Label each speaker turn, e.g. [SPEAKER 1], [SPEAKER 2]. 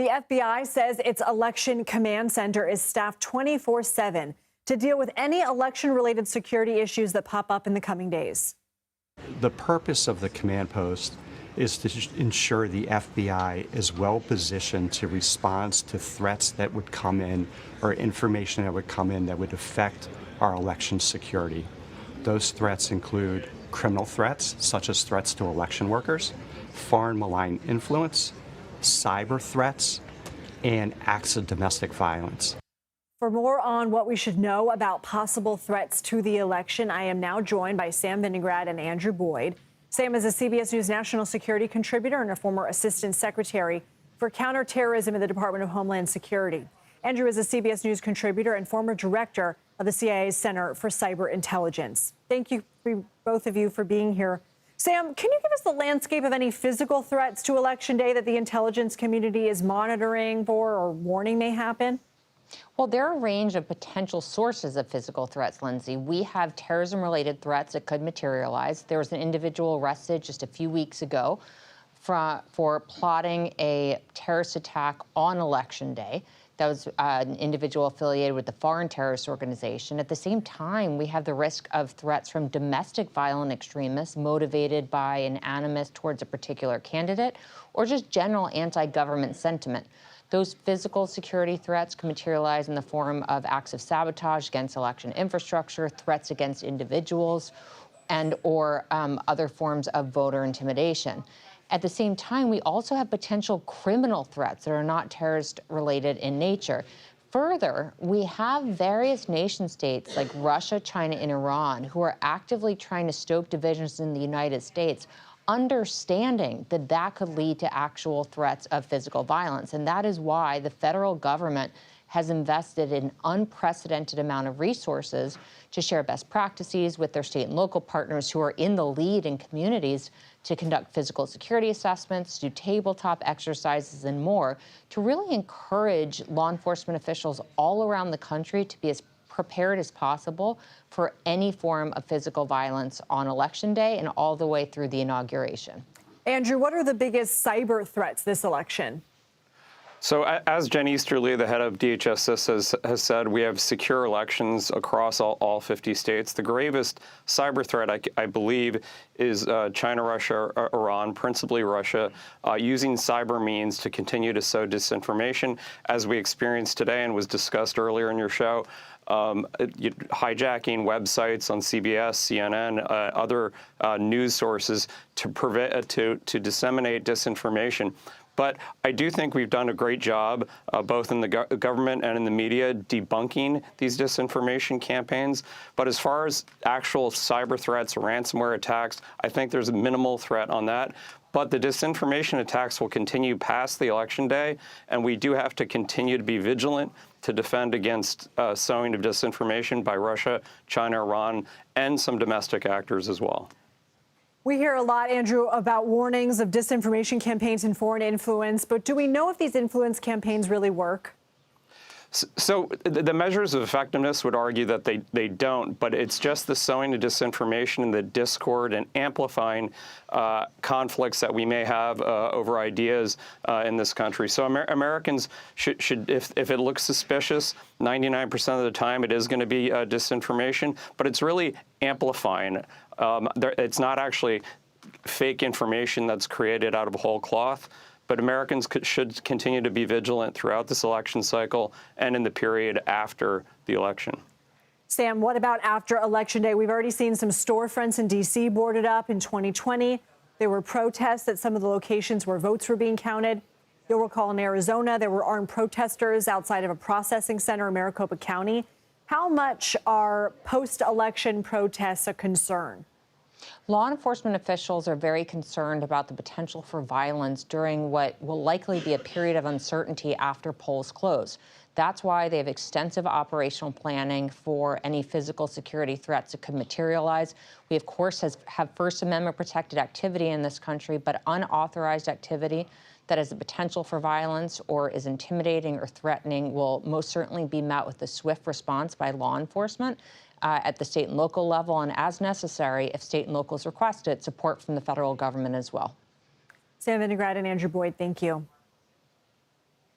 [SPEAKER 1] The FBI says its election command center is staffed 24/7 to deal with any election-related security issues that pop up in the coming days.
[SPEAKER 2] The purpose of the command post is to ensure the FBI is well positioned to respond to threats that would come in or information that would come in that would affect our election security. Those threats include criminal threats, such as threats to election workers, foreign malign influence, cyber threats, and acts of domestic violence.
[SPEAKER 1] For more on what we should know about possible threats to the election, I am now joined by Sam Vinograd and Andrew Boyd. Sam is a CBS News national security contributor and a former assistant secretary for counterterrorism in the Department of Homeland Security. Andrew is a CBS News contributor and former director of the CIA's Center for Cyber Intelligence. Thank you, both of you, for being here. Sam, can you give us the landscape of any physical threats to Election Day that the intelligence community is monitoring for or warning may happen?
[SPEAKER 3] Well, there are a range of potential sources of physical threats, Lindsay. We have terrorism-related threats that could materialize. There was an individual arrested just a few weeks ago for plotting a terrorist attack on Election Day. That was an individual affiliated with the foreign terrorist organization. At the same time, we have the risk of threats from domestic violent extremists motivated by an animus towards a particular candidate or just general anti-government sentiment. Those physical security threats can materialize in the form of acts of sabotage against election infrastructure, threats against individuals, and or other forms of voter intimidation. At the same time, we also have potential criminal threats that are not terrorist-related in nature. Further, we have various nation states like Russia, China, and Iran who are actively trying to stoke divisions in the United States, understanding that that could lead to actual threats of physical violence. And that is why the federal government has invested an unprecedented amount of resources to share best practices with their state and local partners who are in the lead in communities to conduct physical security assessments, do tabletop exercises, and more, to really encourage law enforcement officials all around the country to be as prepared as possible for any form of physical violence on Election Day and all the way through the inauguration.
[SPEAKER 1] Andrew, what are the biggest cyber threats this election?
[SPEAKER 4] So as Jen Easterly, the head of DHS, has said, we have secure elections across all 50 states. The gravest cyber threat, I believe, is China, Russia, Iran, principally Russia, using cyber means to continue to sow disinformation, as we experienced today and was discussed earlier in your show. Hijacking websites on CBS, CNN, other news sources to disseminate disinformation. But I do think we've done a great job, both in the government and in the media, debunking these disinformation campaigns. But as far as actual cyber threats, ransomware attacks, I think there's a minimal threat on that. But the disinformation attacks will continue past the Election Day, and we do have to continue to be vigilant to defend against sowing of disinformation by Russia, China, Iran, and some domestic actors as well.
[SPEAKER 1] We hear a lot, Andrew, about warnings of disinformation campaigns and foreign influence, but do we know if these influence campaigns really work?
[SPEAKER 4] So the measures of effectiveness would argue that they don't, but it's just the sowing of disinformation and the discord and amplifying conflicts that we may have over ideas in this country. So Americans should if it looks suspicious, 99% of the time it is going to be disinformation, but it's really amplifying. It's not actually fake information that's created out of whole cloth. But Americans should continue to be vigilant throughout this election cycle and in the period after the election.
[SPEAKER 1] Sam, what about after Election Day? We've already seen some storefronts in D.C. boarded up in 2020. There were protests at some of the locations where votes were being counted. You'll recall in Arizona, there were armed protesters outside of a processing center in Maricopa County. How much are post-election protests a concern?
[SPEAKER 3] Law enforcement officials are very concerned about the potential for violence during what will likely be a period of uncertainty after polls close. That's why they have extensive operational planning for any physical security threats that could materialize. We, of course, have First Amendment protected activity in this country, but unauthorized activity that has the potential for violence or is intimidating or threatening will most certainly be met with a swift response by law enforcement at the state and local level, and as necessary, if state and locals request it, support from the federal government as well.
[SPEAKER 1] Sam Vinograd and Andrew Boyd, thank you.